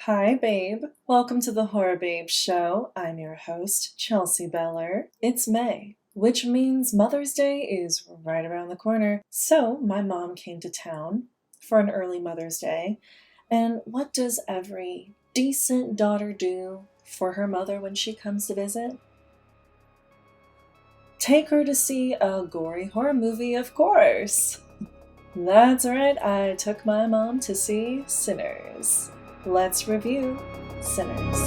Hi, babe. Welcome to the Horror Babe Show. I'm your host, Chelsea Beller. It's May, which means Mother's Day is right around the corner. So, my mom came to town for an early Mother's Day. And what does every decent daughter do for her mother when she comes to visit? Take her to see a gory horror movie, of course. That's right, I took my mom to see Sinners. Let's review Sinners.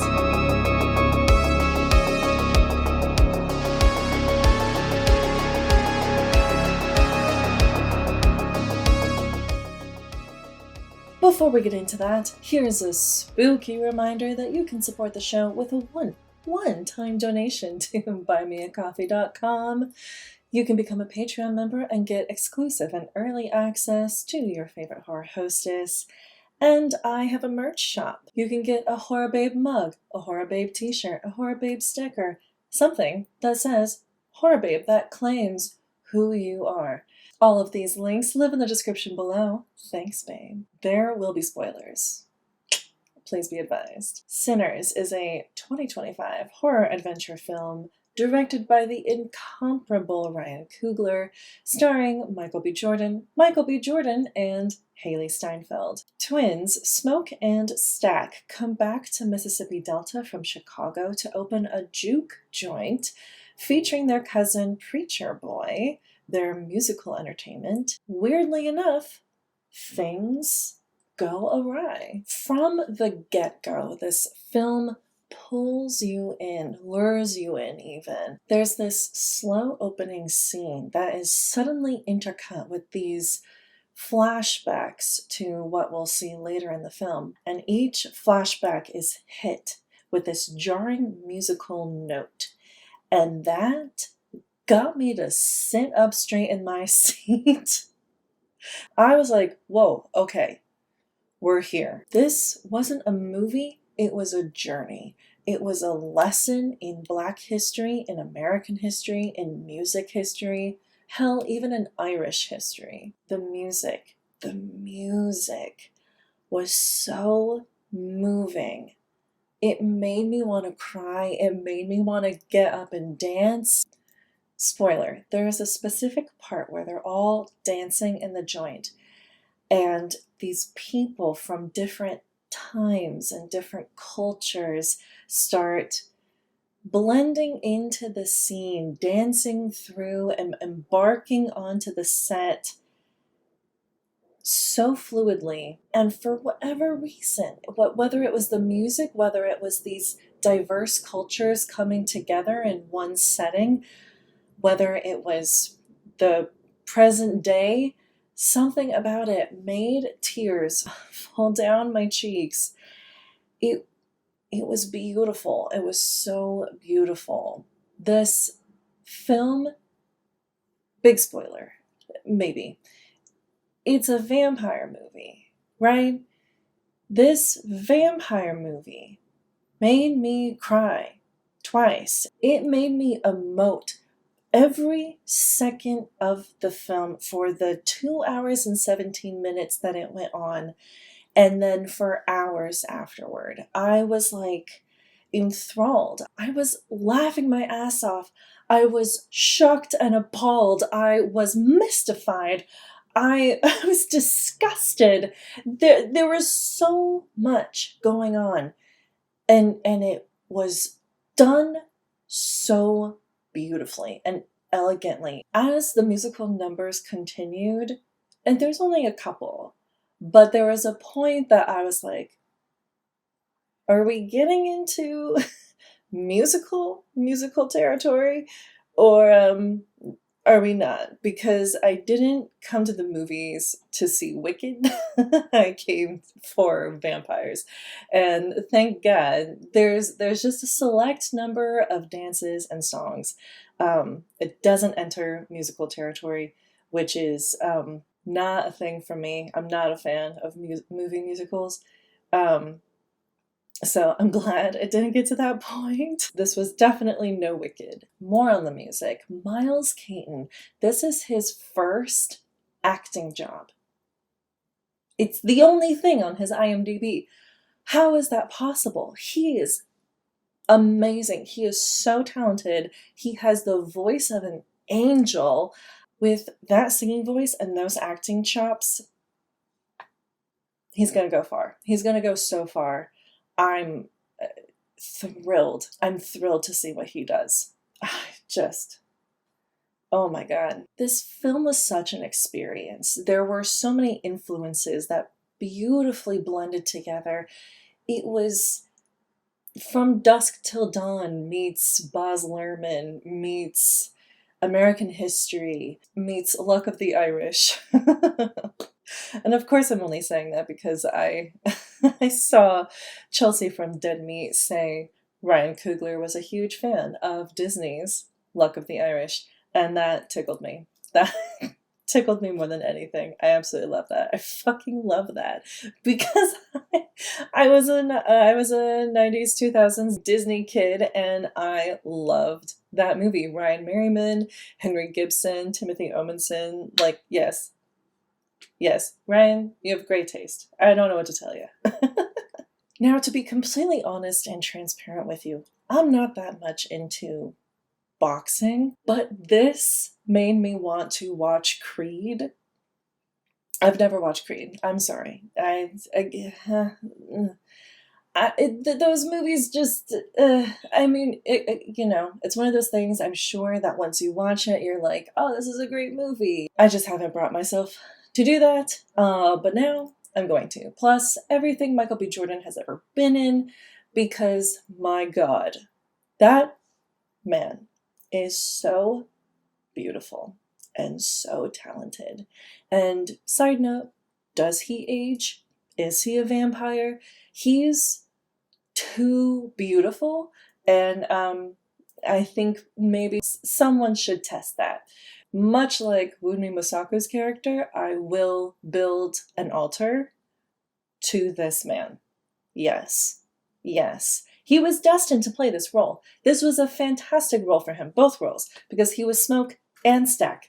Before we get into that, here's a spooky reminder that you can support the show with a one-time donation to buymeacoffee.com. You can become a Patreon member and get exclusive and early access to your favorite horror hostess. And I have a merch shop. You can get a Horror Babe mug, a Horror Babe t-shirt, a Horror Babe sticker, something that says Horror Babe that claims who you are. All of these links live in the description below. Thanks, babe. There will be spoilers. Please be advised. Sinners is a 2025 horror adventure film directed by the incomparable Ryan Coogler, starring Michael B. Jordan, and Hailee Steinfeld. Twins Smoke and Stack come back to Mississippi Delta from Chicago to open a juke joint featuring their cousin Preacher Boy, their musical entertainment. Weirdly enough, things go awry. From the get-go, this film pulls you in, lures you in even. There's this slow opening scene that is suddenly intercut with these flashbacks to what we'll see later in the film. And each flashback is hit with this jarring musical note. And that got me to sit up straight in my seat. I was like, whoa, okay, we're here. This wasn't a movie, it was a journey. It was a lesson in Black history, in American history, in music history, hell, even in Irish history. The music was so moving. It made me want to cry. It made me want to get up and dance. Spoiler, there is a specific part where they're all dancing in the joint, and these people from different times and different cultures start blending into the scene, dancing through and embarking onto the set so fluidly. And for whatever reason, whether it was the music, whether it was these diverse cultures coming together in one setting, whether it was the present day, something about it made tears fall down my cheeks. It was beautiful. It was so beautiful. This film, big spoiler, maybe, it's a vampire movie, right? This vampire movie made me cry twice. It made me emote every second of the film for the 2 hours and 17 minutes that it went on, and then for hours afterward. I was like enthralled. I was laughing my ass off. I was shocked and appalled. I was mystified. I was disgusted. There was so much going on, and it was done so beautifully and elegantly. As the musical numbers continued, and there's only a couple, but there was a point that I was like, are we getting into musical territory, or are we not? Because I didn't come to the movies to see Wicked. I came for vampires. And thank God, there's just a select number of dances and songs. It doesn't enter musical territory, which is not a thing for me. I'm not a fan of movie musicals. So I'm glad it didn't get to that point. This was definitely no Wicked. More on the music. Miles Caton. This is his first acting job. It's the only thing on his IMDb. How is that possible? He is amazing. He is so talented. He has the voice of an angel. With that singing voice and those acting chops, he's gonna go far. He's gonna go so far. I'm thrilled. I'm thrilled to see what he does. I just, oh my God. This film was such an experience. There were so many influences that beautifully blended together. It was From Dusk Till Dawn meets Baz Luhrmann meets American History meets Luck of the Irish. And of course I'm only saying that because I I saw Chelsea from Dead Meat say Ryan Coogler was a huge fan of Disney's Luck of the Irish, and that tickled me. That tickled me more than anything. I absolutely love that. I fucking love that because I was a 90s 2000s Disney kid and I loved that movie. Ryan Merriman, Henry Gibson, Timothy Omenson, like yes. Yes, Ryan, you have great taste. I don't know what to tell you. Now, to be completely honest and transparent with you, I'm not that much into boxing, but this made me want to watch Creed. I've never watched Creed. I'm sorry. Those movies just, I mean, it's one of those things. I'm sure that once you watch it, you're like, oh, this is a great movie. I just haven't brought myself to do that, but now I'm going to. Plus, everything Michael B. Jordan has ever been in, because my God, that man is so beautiful and so talented. And side note, does he age? Is he a vampire? He's too beautiful, and I think maybe someone should test that. Much like Wunmi Mosaku's character, I will build an altar to this man. Yes. Yes. He was destined to play this role. This was a fantastic role for him, both roles, because he was Smoke and Stack.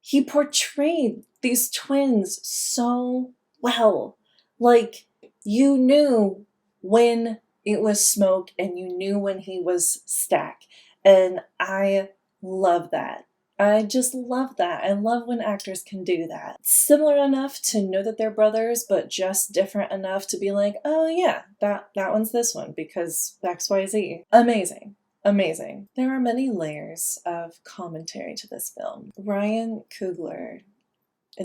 He portrayed these twins so well. Like, you knew when it was Smoke and you knew when he was Stack. And I love that. I just love that. I love when actors can do that. Similar enough to know that they're brothers, but just different enough to be like, oh yeah, that one's this one because XYZ. Amazing. Amazing. There are many layers of commentary to this film. Ryan Coogler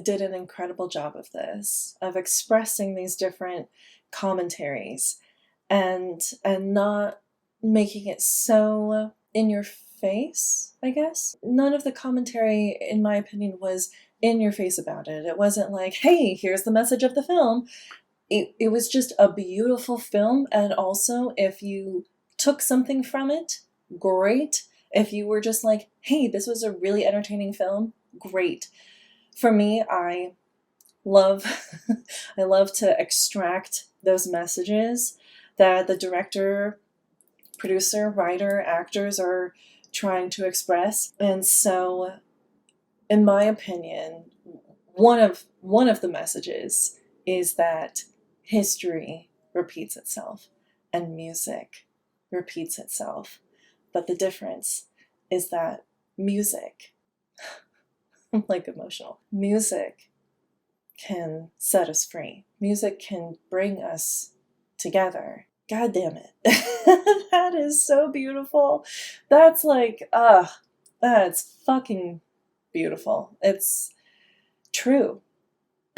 did an incredible job of this, of expressing these different commentaries and not making it so in your face, I guess. None of the commentary, in my opinion, was in your face about it. It wasn't like, hey, here's the message of the film. It was just a beautiful film, and also if you took something from it, great. If you were just like, hey, this was a really entertaining film, great. For me, I love I love to extract those messages that the director, producer, writer, actors are trying to express. And so, in my opinion, one of the messages is that history repeats itself and music repeats itself. But the difference is that music, I'm like emotional, music can set us free. Music can bring us together. God damn it. That is so beautiful. That's like, that's fucking beautiful. It's true.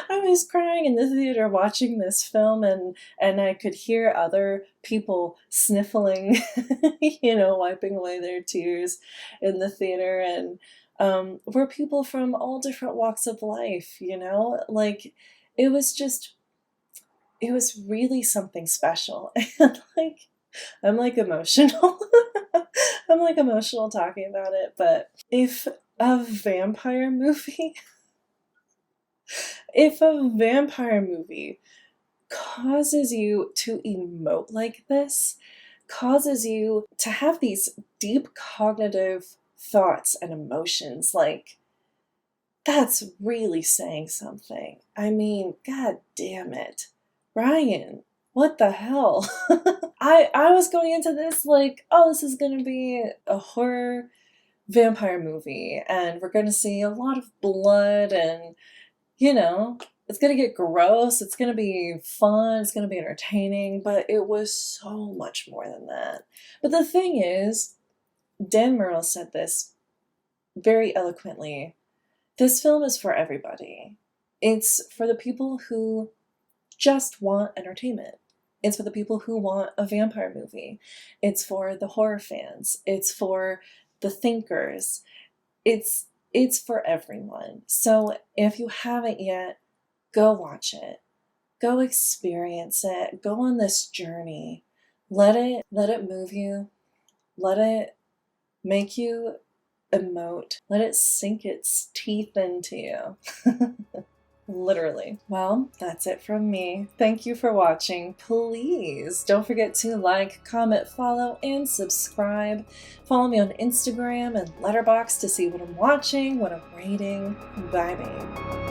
I was crying in the theater watching this film, and I could hear other people sniffling, wiping away their tears in the theater, and were people from all different walks of life, like it was really something special. And like, I'm like emotional. I'm like emotional talking about it, but if a vampire movie if a vampire movie causes you to emote like this, causes you to have these deep cognitive thoughts and emotions, like, that's really saying something. I mean, god damn it. Ryan, what the hell? I was going into this like, oh, this is gonna be a horror vampire movie, and we're gonna see a lot of blood, and it's gonna get gross, it's gonna be fun, it's gonna be entertaining, but it was so much more than that. But the thing is, Dan Murrell said this very eloquently. This film is for everybody. It's for the people who just want entertainment. It's for the people who want a vampire movie. It's for the horror fans. It's for the thinkers. It's for everyone. So if you haven't yet, go watch it. Go experience it. Go on this journey. Let it move you. Let it make you emote. Let it sink its teeth into you. Literally. Well, that's it from me. Thank you for watching. Please don't forget to like, comment, follow, and subscribe. Follow me on Instagram and Letterboxd to see what I'm watching, what I'm rating. Bye, babe.